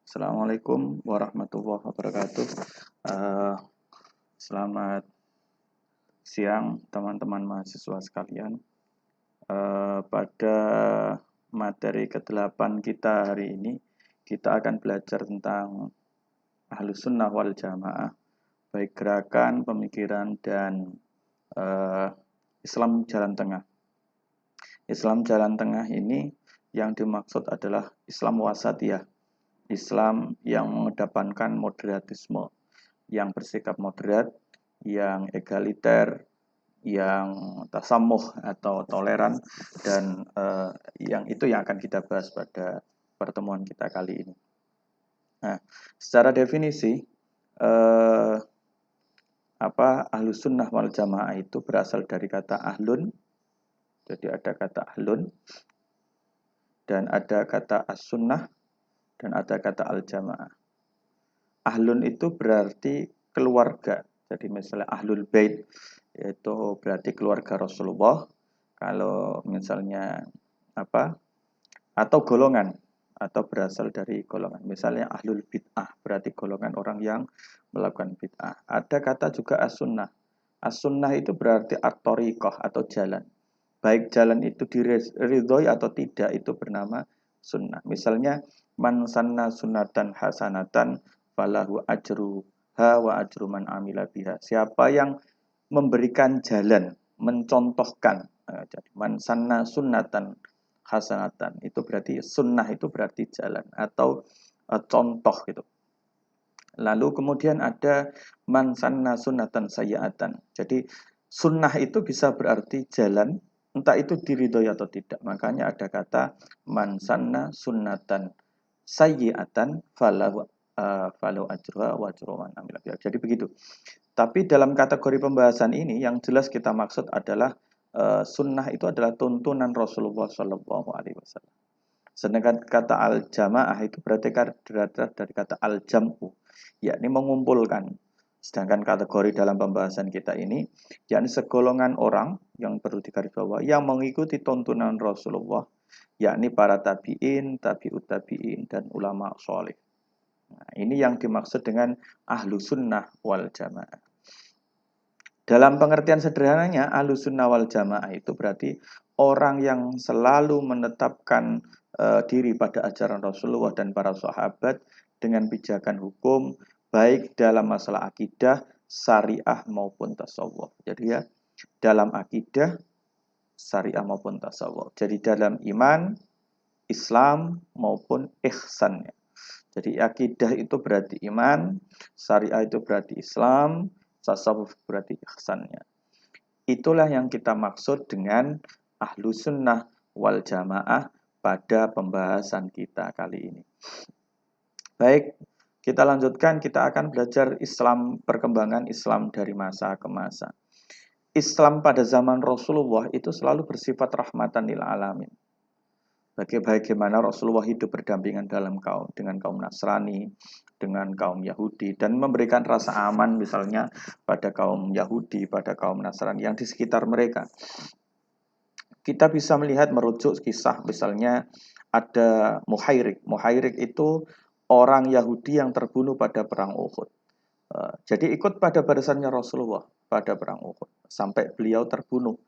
Assalamualaikum warahmatullahi wabarakatuh. Eh, Selamat siang teman-teman mahasiswa sekalian. Pada materi ke-8 kita hari ini, kita akan belajar tentang Ahlus Sunnah wal Jamaah, baik gerakan, pemikiran, dan Islam jalan tengah. Islam jalan tengah ini yang dimaksud adalah Islam wasatiyah, Islam yang mengedepankan moderatisme, yang bersikap moderat, yang egaliter, yang tasamuh atau toleran, dan yang akan kita bahas pada pertemuan kita kali ini. Nah, secara definisi, Ahlus Sunnah wal Jamaah itu berasal dari kata ahlun, jadi ada kata ahlun, dan ada kata as-sunnah, dan ada kata al-jamaah. Ahlun itu berarti keluarga. Jadi misalnya ahlul bait itu berarti keluarga Rasulullah. Kalau misalnya atau golongan atau berasal dari golongan. Misalnya ahlul bid'ah berarti golongan orang yang melakukan bid'ah. Ada kata juga as-sunnah. As-sunnah itu berarti at-thariqah atau jalan. Baik jalan itu diridhoi atau tidak itu bernama sunnah. Misalnya man sanna sunnatan hasanatan falahu ajruha wa ajru man amila biha. Siapa yang memberikan jalan, mencontohkan. Jadi man sanna sunnatan hasanatan itu berarti sunnah itu berarti jalan atau contoh gitu. Lalu kemudian ada man sanna sunnatan sayyi'atan. Jadi sunnah itu bisa berarti jalan, entah itu diridhoi atau tidak. Makanya ada kata man sanna sunnatan sayyi'atan falahu ajruha wa ajru man amila biha. Jadi begitu. Tapi dalam kategori pembahasan ini yang jelas kita maksud adalah sunnah itu adalah tuntunan Rasulullah Shallallahu Alaihi Wasallam. Sedangkan kata al-jamaah itu berarti dari kata al-jam'u, yakni mengumpulkan. Sedangkan kategori dalam pembahasan kita ini, yakni segolongan orang yang perlu digarisbawahi yang mengikuti tuntunan Rasulullah, yakni para tabi'in, tabi'ut tabi'in, dan ulama soleh. Nah, ini yang dimaksud dengan ahlu sunnah wal jamaah. Dalam pengertian sederhananya, Ahlus Sunnah wal Jamaah itu berarti orang yang selalu menetapkan diri pada ajaran Rasulullah dan para sahabat dengan pijakan hukum, baik dalam masalah akidah, syariah maupun tasawuf. Jadi ya, dalam akidah, syariah maupun tasawuf. Jadi dalam iman, Islam maupun ihsan. Jadi akidah itu berarti iman, syariah itu berarti Islam, tasawuf berarti ihsannya. Itulah yang kita maksud dengan ahlu sunnah wal jamaah pada pembahasan kita kali ini. Baik, kita lanjutkan, kita akan belajar Islam, perkembangan Islam dari masa ke masa. Islam pada zaman Rasulullah itu selalu bersifat rahmatan lil alamin. Bagaimana Rasulullah hidup berdampingan dengan kaum Nasrani, dengan kaum Yahudi, dan memberikan rasa aman misalnya pada kaum Yahudi, pada kaum Nasrani yang di sekitar mereka. Kita bisa melihat merujuk kisah misalnya ada Muhairik. Muhairik itu orang Yahudi yang terbunuh pada perang Uhud. Jadi ikut pada barisannya Rasulullah pada perang Uhud sampai beliau terbunuh.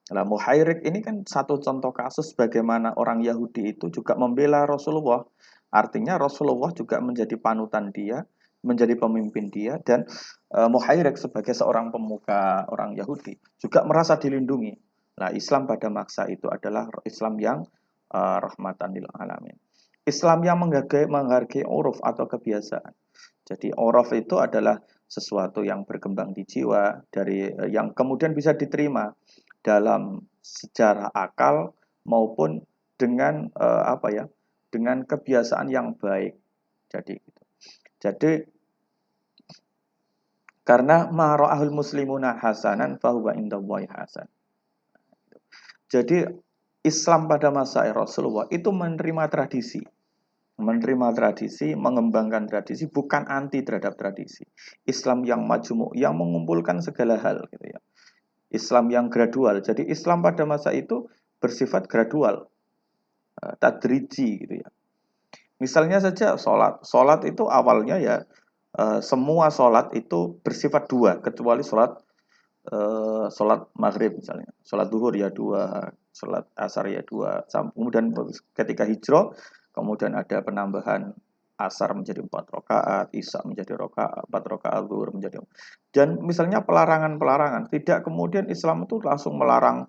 Nah, Muhairik ini kan satu contoh kasus bagaimana orang Yahudi itu juga membela Rasulullah. Artinya Rasulullah juga menjadi panutan dia, menjadi pemimpin dia, dan Muhairik sebagai seorang pemuka orang Yahudi juga merasa dilindungi. Nah, Islam pada masa itu adalah Islam yang rahmatan lil alamin. Islam yang menghargai uruf atau kebiasaan. Jadi uruf itu adalah sesuatu yang berkembang di jiwa dari yang kemudian bisa diterima dalam secara akal maupun dengan dengan kebiasaan yang baik. Jadi karena ma'ra'ahul muslimuna hasanan fahuwa indallahi hasan. Jadi Islam pada masa Rasulullah itu menerima tradisi, mengembangkan tradisi, bukan anti terhadap tradisi. Islam yang majmu', yang mengumpulkan segala hal gitu ya. Islam yang gradual. Jadi Islam pada masa itu bersifat gradual, tadriji gitu ya. Misalnya saja sholat. Sholat itu awalnya ya semua sholat itu bersifat dua, kecuali sholat maghrib misalnya. Sholat duhur ya dua, sholat asar ya dua. Kemudian ketika hijrah, kemudian ada penambahan asar menjadi 4 rakaat, isya menjadi 4 rakaat, zuhur menjadi. Dan misalnya pelarangan-pelarangan, tidak kemudian Islam itu langsung melarang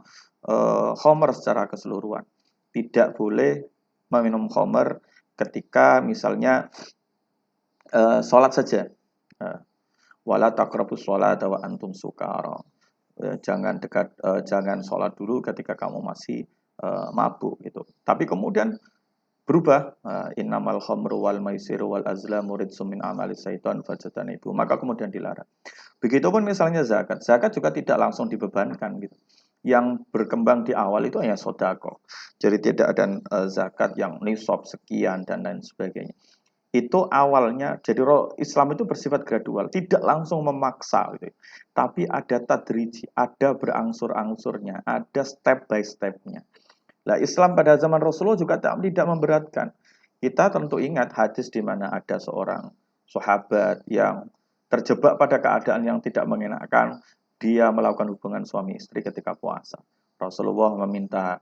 khamr secara keseluruhan. Tidak boleh meminum khamr ketika misalnya sholat saja. Wala taqrabus sholat wa antum sukara. Jangan sholat dulu ketika kamu masih mabuk gitu. Tapi kemudian berubah, innamal khamru wal maisiru wal azlamu ridsun min amali syaitan fajtanibu. Maka kemudian dilarang. Begitupun misalnya zakat. Zakat juga tidak langsung dibebankan gitu. Yang berkembang di awal itu hanya sodako. Jadi tidak ada zakat yang nisab sekian dan lain sebagainya. Itu awalnya, jadi Islam itu bersifat gradual, tidak langsung memaksa gitu. Tapi ada tadriji, ada berangsur-angsurnya, ada step by stepnya. Nah, Islam pada zaman Rasulullah juga tidak memberatkan. Kita tentu ingat hadis di mana ada seorang sahabat yang terjebak pada keadaan yang tidak mengenakan, dia melakukan hubungan suami istri ketika puasa. Rasulullah meminta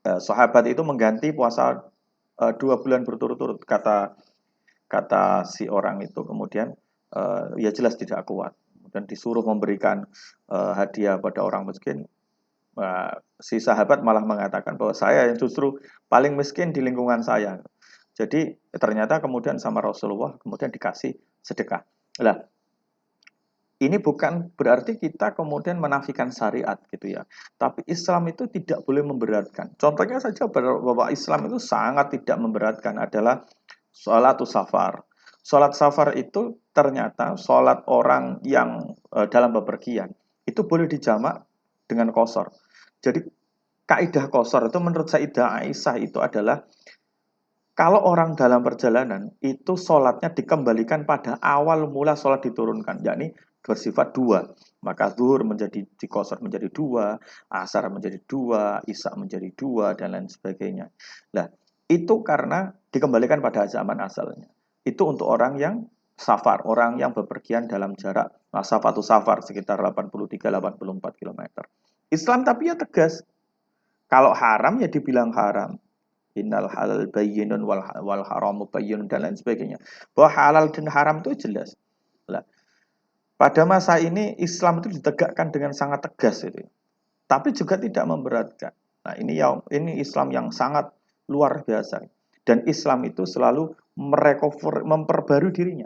sahabat itu mengganti puasa 2 bulan berturut-turut, kata kata si orang itu. Kemudian ya jelas tidak kuat, dan disuruh memberikan hadiah pada orang miskin. Si sahabat malah mengatakan bahwa saya yang justru paling miskin di lingkungan saya. Jadi ternyata kemudian sama Rasulullah kemudian dikasih sedekah. Nah, ini bukan berarti kita kemudian menafikan syariat gitu ya. Tapi Islam itu tidak boleh memberatkan. Contohnya saja bahwa Islam itu sangat tidak memberatkan adalah sholatus safar. Sholat safar itu ternyata sholat orang yang dalam bepergian itu boleh dijamak dengan qashar. Jadi kaidah qashar itu menurut Sayyidah Aisyah itu adalah kalau orang dalam perjalanan itu sholatnya dikembalikan pada awal mula sholat diturunkan, yakni bersifat dua. Maka zuhur menjadi dikosor menjadi dua, asar menjadi dua, isya menjadi dua, dan lain sebagainya. Nah, itu karena dikembalikan pada zaman asalnya. Itu untuk orang yang safar, orang yang bepergian dalam jarak masafatu safar sekitar 83-84 km. Islam tapi ya tegas. Kalau haram ya dibilang haram. Innal halal bayyinun wal haramu bayyinun dan lain sebagainya. Bahwa halal dan haram itu jelas. Nah, pada masa ini Islam itu ditegakkan dengan sangat tegas itu. Tapi juga tidak memberatkan. Nah, ini Islam yang sangat luar biasa. Dan Islam itu selalu memperbarui dirinya.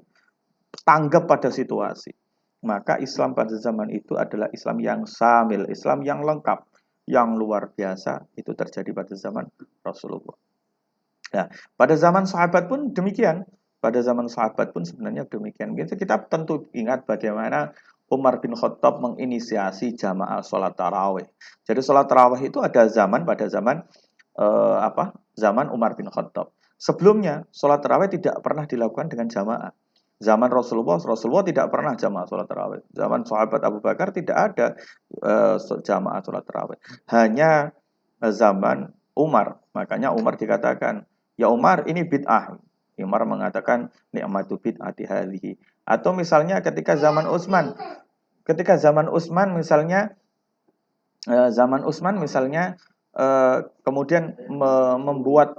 Tanggap pada situasi. Maka Islam pada zaman itu adalah Islam yang samil, Islam yang lengkap, yang luar biasa. Itu terjadi pada zaman Rasulullah. Nah, pada zaman sahabat pun demikian. Pada zaman sahabat pun sebenarnya demikian. Kita tentu ingat bagaimana Umar bin Khattab menginisiasi jamaah sholat tarawih. Jadi sholat tarawih itu ada pada zaman zaman Umar bin Khattab. Sebelumnya sholat tarawih tidak pernah dilakukan dengan jamaah. Zaman Rasulullah tidak pernah jamaah sholat tarawih. Zaman sahabat Abu Bakar tidak ada jamaah sholat tarawih. Hanya zaman Umar. Makanya Umar dikatakan, ya Umar ini bid'ah. Umar mengatakan nikmatu bid'ati hadhihi. Atau misalnya ketika zaman Utsman misalnya kemudian membuat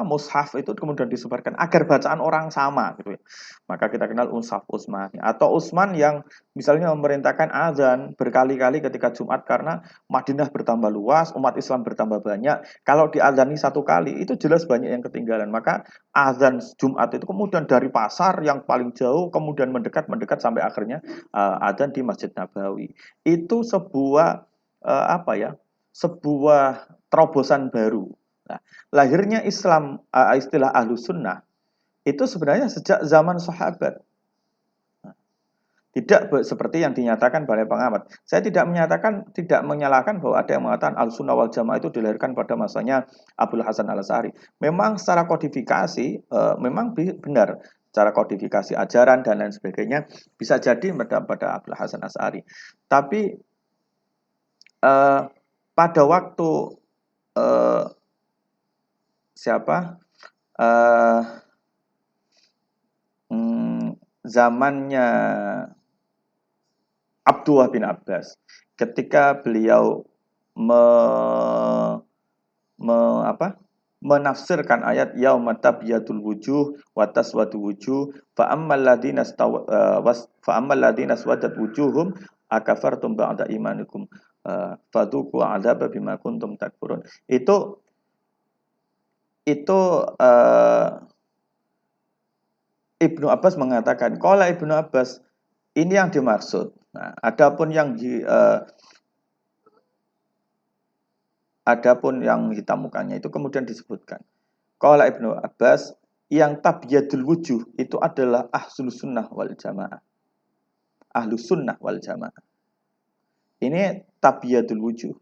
mushaf itu kemudian disebarkan agar bacaan orang sama gitu ya. Maka kita kenal mushaf Utsman. Atau Utsman yang misalnya memerintahkan azan berkali-kali ketika Jumat karena Madinah bertambah luas, umat Islam bertambah banyak. Kalau diazani satu kali itu jelas banyak yang ketinggalan. Maka azan Jumat itu kemudian dari pasar yang paling jauh kemudian mendekat sampai akhirnya azan di Masjid Nabawi. Itu sebuah sebuah terobosan baru. Nah, lahirnya Islam, istilah Ahlus Sunnah itu sebenarnya sejak zaman sahabat. Tidak seperti yang dinyatakan oleh pengamat. Saya tidak menyalahkan bahwa ada yang mengatakan Al-Sunnah wal Jamaah itu dilahirkan pada masanya Abdul Hasan Al-Asy'ari. Memang secara kodifikasi memang benar, secara kodifikasi ajaran dan lain sebagainya bisa jadi pada Abdul Hasan Al-Asy'ari. Tapi pada waktu eh, zamannya Abdullah bin Abbas ketika beliau me, me, apa, menafsirkan ayat yauma tabyatul wujuh wa taswadu wujuh fa ammal ladzina fa ammal ladzina swadat wujuhum akafartum ba'da imanikum fadzuqu adzaba bima kuntum takfurun. Itu Ibnu Abbas mengatakan, qala Ibnu Abbas, ini yang dimaksud. Nah, adapun yang hitam mukanya itu kemudian disebutkan. Qala Ibnu Abbas, yang tabyadul wujuh itu adalah ahlus sunnah wal jamaah. Ahlus sunnah wal jamaah. Ini tabyadul wujuh.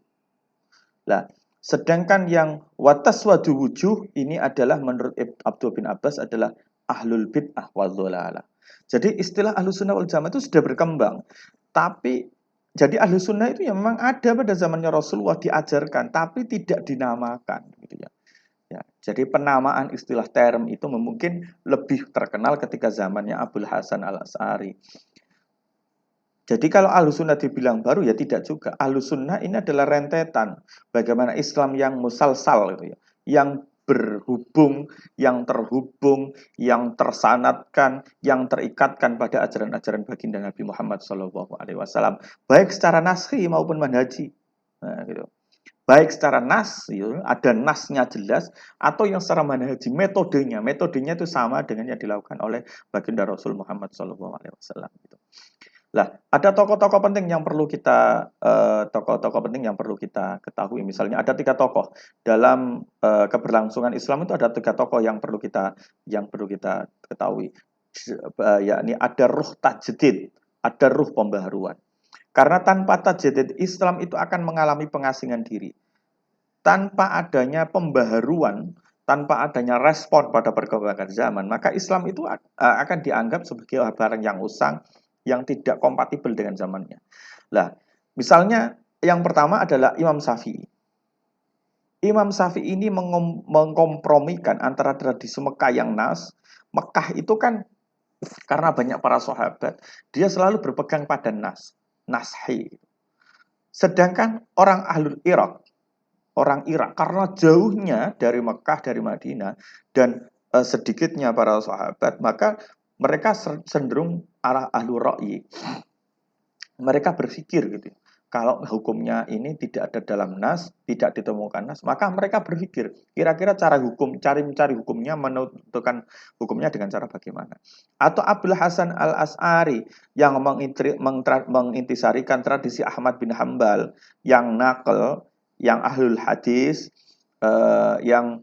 Nah, sedangkan yang wataswadu wujuh ini adalah menurut Abdul bin Abbas adalah ahlul bid'ah wal dhalalah. Jadi istilah ahlus sunnah wal jamaah itu sudah berkembang. Tapi jadi ahlus sunnah itu yang memang ada pada zamannya Rasulullah diajarkan, tapi tidak dinamakan, gitu ya. Ya, jadi penamaan istilah term itu mungkin lebih terkenal ketika zamannya Abul Hasan al-Asy'ari. Jadi kalau Ahlus Sunnah dibilang baru ya tidak juga. Ahlus Sunnah ini adalah rentetan bagaimana Islam yang musalsal gitu ya, yang berhubung, yang terhubung, yang tersanatkan, yang terikatkan pada ajaran-ajaran baginda Nabi Muhammad SAW, baik secara naskhi maupun manhaji. Nah, gitu. Baik secara nas, gitu, ada nasnya jelas, atau yang secara manhaji, metodenya itu sama dengan yang dilakukan oleh baginda Rasul Muhammad SAW. Gitu. Lah, ada tokoh-tokoh penting yang perlu kita ketahui. Misalnya ada 3 tokoh dalam keberlangsungan Islam itu ada 3 tokoh yang perlu kita ketahui. Yakni ada ruh tajdid, ada ruh pembaharuan. Karena tanpa tajdid Islam itu akan mengalami pengasingan diri. Tanpa adanya pembaharuan, tanpa adanya respon pada perkembangan zaman, maka Islam itu akan dianggap sebagai barang yang usang, yang tidak kompatibel dengan zamannya. Nah, misalnya yang pertama adalah Imam Syafi'i. Imam Syafi'i ini mengkompromikan antara tradisi Mekah yang nas. Mekah itu kan karena banyak para sahabat, dia selalu berpegang pada nashi. Sedangkan orang ahlul Irak, orang Irak karena jauhnya dari Mekah, dari Madinah, dan sedikitnya para sahabat, maka mereka cenderung arah ahlu ra'yi. Mereka berpikir gitu. Kalau hukumnya ini tidak ada dalam nas, tidak ditemukan nas, maka mereka berpikir kira-kira cara hukum, mencari hukumnya, menentukan hukumnya dengan cara bagaimana. Atau Abdul Hasan al-Asy'ari yang mengintisarikan tradisi Ahmad bin Hambal yang nakal, yang ahlul hadis, yang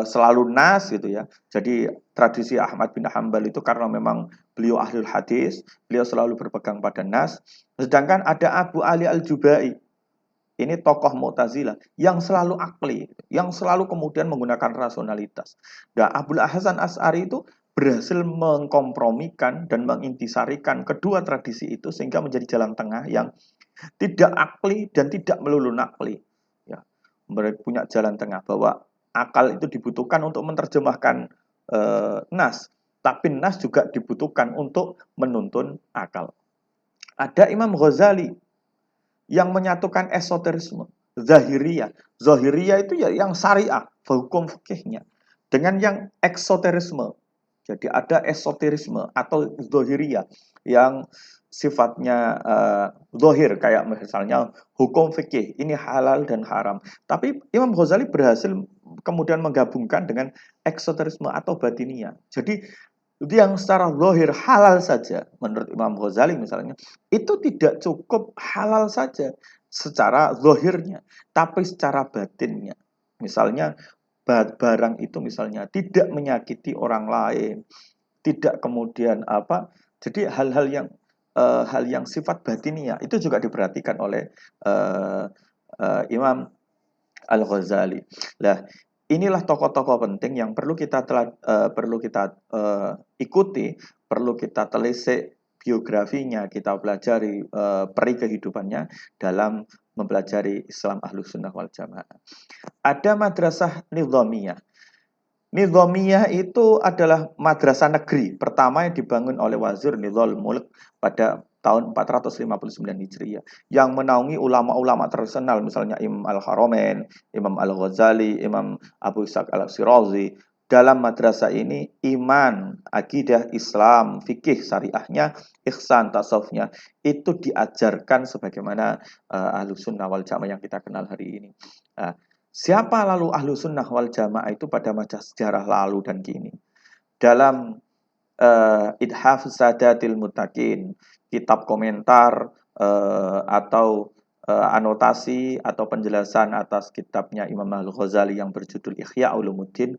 selalu nas gitu ya. Jadi tradisi Ahmad bin Hambal itu karena memang beliau ahlul hadis, beliau selalu berpegang pada nas. Sedangkan ada Abu Ali al-Jubai, ini tokoh Mu'tazilah yang selalu akli, yang selalu kemudian menggunakan rasionalitas. Dan Abul Hasan Asy'ari itu berhasil mengkompromikan dan mengintisarikan kedua tradisi itu sehingga menjadi jalan tengah yang tidak akli dan tidak melulu nakli. Ya, mereka punya jalan tengah bahwa akal itu dibutuhkan untuk menerjemahkan nas, tapi nas juga dibutuhkan untuk menuntun akal. Ada Imam Ghazali yang menyatukan esoterisme, zahiriyah. Zahiriyah itu ya yang syariah, hukum fikihnya, dengan yang eksoterisme. Jadi ada esoterisme atau zahiriyah yang sifatnya zahir, kayak misalnya hukum fikih ini halal dan haram. Tapi Imam Ghazali berhasil kemudian menggabungkan dengan eksoterisme atau batiniyah. Jadi yang secara zahir halal saja menurut Imam Ghazali misalnya itu tidak cukup halal saja secara zahirnya, tapi secara batinnya. Misalnya barang itu misalnya tidak menyakiti orang lain, tidak kemudian apa. Jadi hal yang sifat batiniyah itu juga diperhatikan oleh Imam Al-Ghazali. Nah, inilah tokoh-tokoh penting yang perlu kita ikuti, perlu kita telisik biografinya, kita pelajari peri kehidupannya dalam mempelajari Islam Ahlus Sunnah wal Jamaah. Ada madrasah nizamiyah. Nizamiyah itu adalah madrasah negeri pertama yang dibangun oleh Wazir Nizamul Mulk pada tahun 459 Hijriah yang menaungi ulama-ulama terkenal misalnya Imam Al-Haramain, Imam Al-Ghazali, Imam Abu Ishaq Al-Shirazi. Dalam madrasah ini iman, akidah Islam, fikih syariahnya, ihsan tasawufnya itu diajarkan sebagaimana Ahlus Sunnah wal Jamaah yang kita kenal hari ini. Uh, Siapa lalu ahlu sunnah wal jamaah itu pada masa sejarah lalu dan kini? Dalam Ithaf Sadatil Muttaqin, kitab komentar atau anotasi atau penjelasan atas kitabnya Imam Al-Ghazali yang berjudul Ihya Ulumuddin,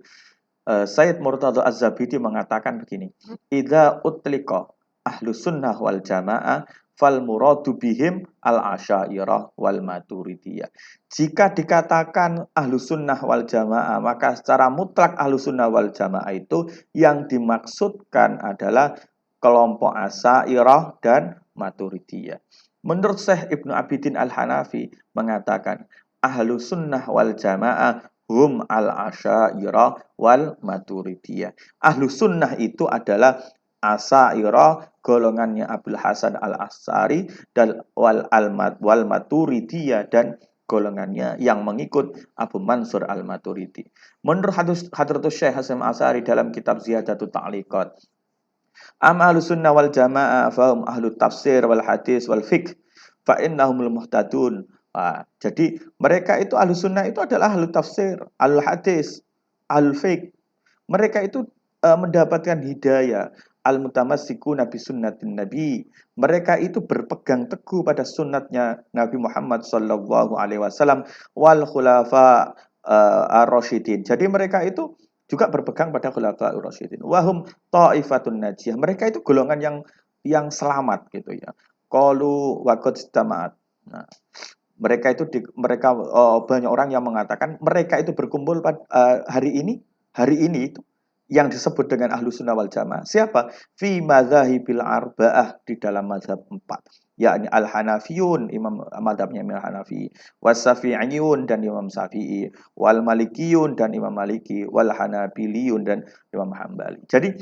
Sayyid Murtadha Az-Zabidi mengatakan begini, Idza utliqa ahlu sunnah wal jamaah fal muradu bihim al-asyairah wal maturidiyah. Jika dikatakan ahlu sunnah wal jamaah, maka secara mutlak ahlu sunnah wal jamaah itu yang dimaksudkan adalah kelompok asyairah dan maturidiyah. Menurut Syekh Ibnu Abidin Al-Hanafi mengatakan ahlu sunnah wal jamaah hum al-asyairah wal maturidiyah. Ahlu sunnah itu adalah Asairah golongannya Abdul Hasan Al-Asy'ari dan wal Maturidiyah dan golongannya yang mengikut Abu Mansur Al-Maturidi. Menurut Hadratus Syekh Hasyim Asy'ari dalam kitab Ziyadatut Ta'liqat, Ahlus sunnah wal jamaah fahum ahlu tafsir wal hadis wal fiqh fa innahumul muhtadun. Jadi mereka itu ahlu sunnah itu adalah ahlu tafsir, ahlu hadis, ahlu fiqh. Mereka itu mendapatkan hidayah. Al-mutamassiku Nabi sunnatin Nabi. Mereka itu berpegang teguh pada sunnatnya Nabi Muhammad sallallahu alaihi wasallam wal khulafa ar-rasyidin. Jadi mereka itu juga berpegang pada khulafa ar-rasyidin. Wahum ta'ifatun najiyah. Mereka itu golongan yang selamat gitu ya. Qalu wa qad istamaat. Nah, mereka itu banyak orang yang mengatakan mereka itu berkumpul pada hari ini itu yang disebut dengan ahlu sunnah wal jamaah. Siapa? Fi madzahibil arba'ah, di dalam mazhab 4. Yakni al-Hanafiyun, imam madhabnya Imam Hanafi, was-Syafi'iyun dan Imam Syafi'i, wal Malikiyun dan Imam Maliki, wal Hanabiliyun dan Imam Hambali. Jadi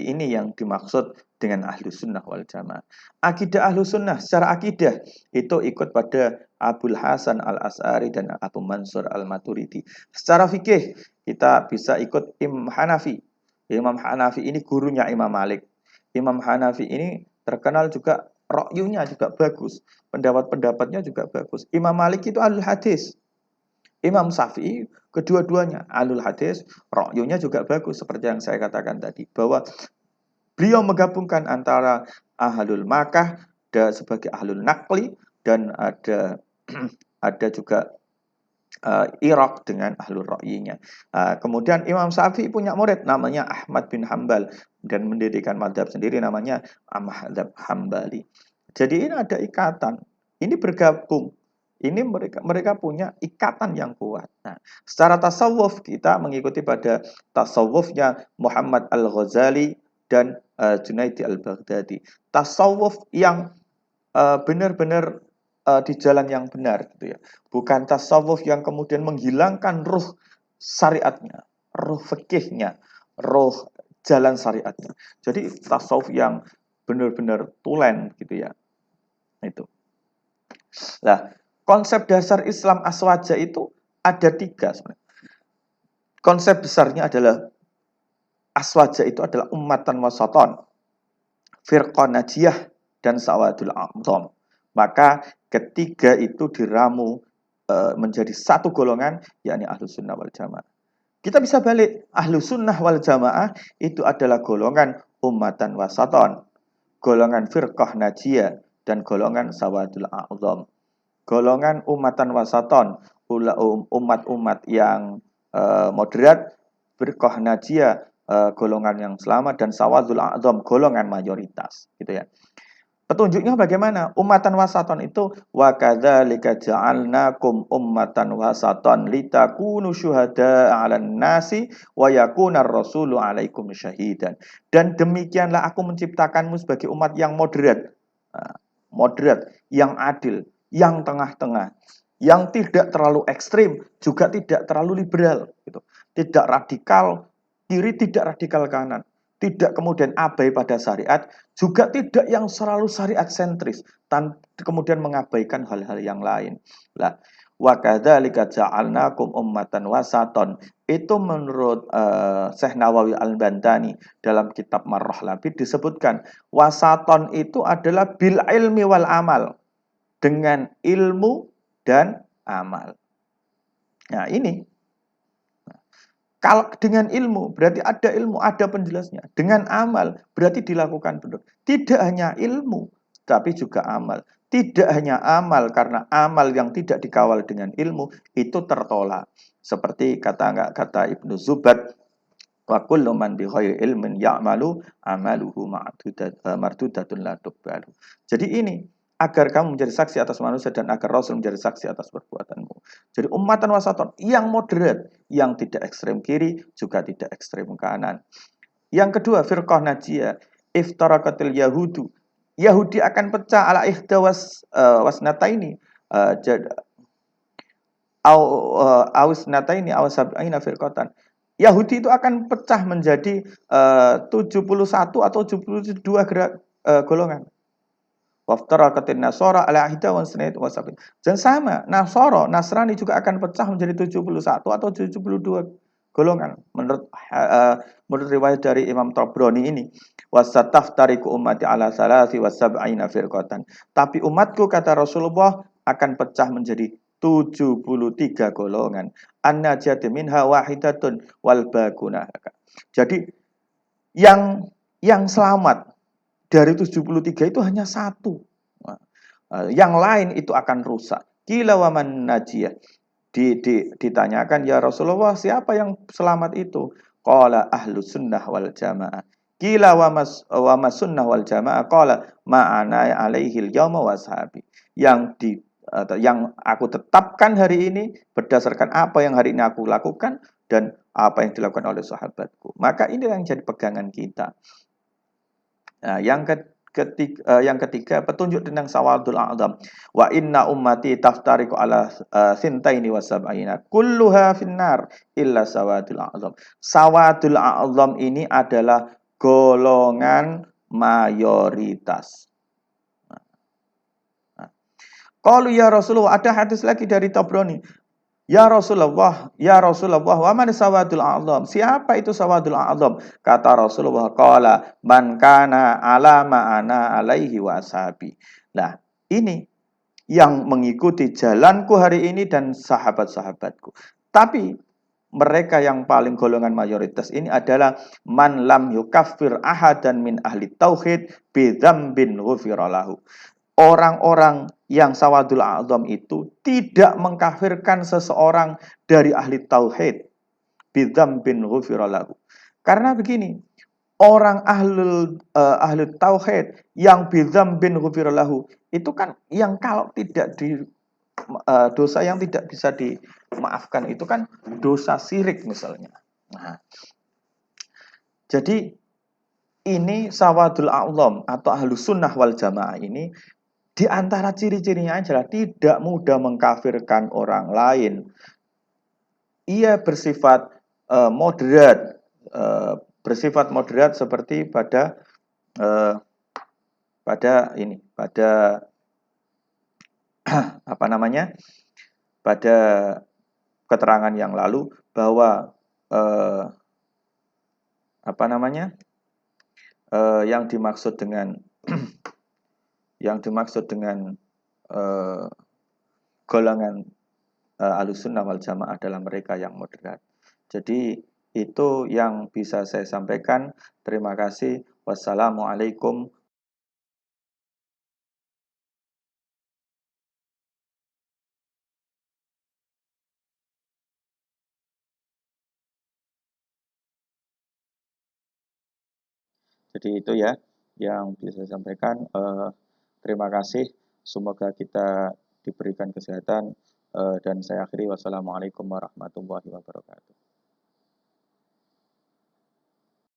ini yang dimaksud dengan ahlu sunnah wal jamaah. Akidah ahlu sunnah secara akidah itu ikut pada Abul Hasan Al-Asy'ari dan Abu Mansur Al-Maturidi. Secara fikih kita bisa ikut Imam Hanafi. Imam Hanafi ini gurunya Imam Malik. Imam Hanafi ini terkenal juga ra'yunya juga bagus. Pendapat-pendapatnya juga bagus. Imam Malik itu ahlul hadis. Imam Syafi'i kedua-duanya ahlul hadis, ra'yunya juga bagus seperti yang saya katakan tadi bahwa beliau menggabungkan antara ahlul makah dan sebagai ahlul naqli dan ada ada juga Irak dengan ahlul ra'yinya. Kemudian Imam Syafi'i punya murid namanya Ahmad bin Hambal dan mendirikan madhab sendiri namanya Madhab Hambali. Jadi ini ada ikatan, ini bergabung. Ini mereka punya ikatan yang kuat. Nah, secara tasawuf kita mengikuti pada tasawufnya Muhammad Al-Ghazali dan Junaidi Al-Baghdadi. Tasawuf yang benar-benar di jalan yang benar gitu ya. Bukan tasawuf yang kemudian menghilangkan ruh syariatnya, ruh fikihnya, ruh jalan syariatnya. Jadi tasawuf yang benar-benar tulen gitu ya. Itu. Nah, konsep dasar Islam aswaja itu ada 3 sebenarnya. Konsep besarnya adalah aswaja itu adalah ummatan wasaton, firqah najiyah, dan sawadul a'zam. Maka ketiga itu diramu menjadi satu golongan, yakni ahlu sunnah wal jamaah. Kita bisa balik, ahlu sunnah wal jamaah itu adalah golongan ummatan wasaton, golongan firqah najiyah, dan golongan sawadul a'zam. Golongan umatan wasaton, umat-umat yang moderat, firqah najiyah, golongan yang selamat, dan sawadul a'zam, golongan mayoritas gitu ya. Petunjuknya bagaimana? Umatan wasaton itu wa kadzalika ja'alnakum ummatan wasaton litakunu syuhada 'alan nasi wa yakunar rasulu 'alaikum syahidan. Dan demikianlah aku menciptakanmu sebagai umat yang moderat. Moderat, yang adil, yang tengah-tengah. yang tidak terlalu ekstrim, juga tidak terlalu liberal, gitu. Tidak radikal kiri, tidak radikal kanan, tidak kemudian abai pada syariat, juga tidak yang selalu syariat sentris, kemudian mengabaikan hal-hal yang lain. Lah, wa kadzalika ja'alnakum ummatan wasaton. Itu menurut Syekh Nawawi Al-Bantani dalam kitab Marrah Labid disebutkan wasaton itu adalah bil ilmi wal amal, dengan ilmu dan amal. Nah, ini kalau dengan ilmu berarti ada ilmu, ada penjelasnya. Dengan amal berarti dilakukan benar. Tidak hanya ilmu, tapi juga amal. Tidak hanya amal, karena amal yang tidak dikawal dengan ilmu itu tertolak. Seperti kata Ibnu Zubat, wa kullu man bi ghairi ilmin ya'malu amaluhu mardudatun la tuqbalu. Jadi ini agar kamu menjadi saksi atas manusia dan agar Rasul menjadi saksi atas perbuatanmu. Jadi ummatan wasaton yang moderat, yang tidak ekstrem kiri juga tidak ekstrem kanan. Yang kedua, firqah najiyah, iftaraqatil yahudu. Yahudi akan pecah ala ihda wasnataini awsnataini aw sab'ina firqatan. Yahudi itu akan pecah menjadi 71 atau 72 golongan. Waftaraqatin Nasara ala ahda wa sanad wa sab'in. Dan sama, Nasrani juga akan pecah menjadi 71 atau 72 golongan. Menurut riwayat dari Imam Tabrani ini, wasataftariqu ummati ala salasi wa sab'ina firqatan. Tapi umatku, kata Rasulullah, akan pecah menjadi 73 golongan. An-najati minha wahidatun wal baquna. Jadi yang selamat dari 73 itu hanya satu. Yang lain itu akan rusak. Qila wa man najiyah. Ditanyakan, ya Rasulullah, siapa yang selamat itu? Qala ahlu sunnah wal jamaah. Qila wa mas sunnah wal jamaah. Qala ma'ana alaihi al-yawma wa sahabi. Yang aku tetapkan hari ini berdasarkan apa yang hari ini aku lakukan dan apa yang dilakukan oleh sahabatku. Maka ini yang jadi pegangan kita. Nah, yang ketiga petunjuk tentang sawadul a'zam. Wa inna ummati taftariqu ala sintaini wa sab'ina kulluha finnar illa sawadul a'zam. Sawadul a'zam ini adalah golongan mayoritas. Qalu ya Rasulullah, ada hadis lagi dari Tabrani. Ya Rasulullah, wa man sawadul a'zam? Siapa itu sawadul a'zam? Kata Rasulullah, qala man kana ala ma ana alaihi wa ashabi. Nah, ini yang mengikuti jalanku hari ini dan sahabat-sahabatku. Tapi mereka yang paling golongan mayoritas ini adalah man lam yukaffir ahadan min ahli tauhid bi dzambin ghufira lahu. Orang-orang yang sawadul a'zam itu tidak mengkafirkan seseorang dari ahli tauhid bidzam bin ghufira lahu. Karena begini, orang ahli tauhid yang bidzam bin ghufira lahu itu kan yang kalau tidak dosa yang tidak bisa dimaafkan itu kan dosa syirik misalnya. Nah, jadi ini sawadul a'zam atau ahlus sunnah wal jamaah ini di antara ciri-cirinya adalah tidak mudah mengkafirkan orang lain. Ia bersifat moderat, seperti pada apa namanya? Pada keterangan yang lalu bahwa apa namanya? Yang dimaksud dengan golongan Ahlussunnah wal Jamaah adalah mereka yang moderat. Jadi itu yang bisa saya sampaikan. Terima kasih. Wassalamualaikum. Jadi itu ya yang bisa saya sampaikan. Terima kasih. Semoga kita diberikan kesehatan. Dan saya akhiri. Wassalamualaikum warahmatullahi wabarakatuh.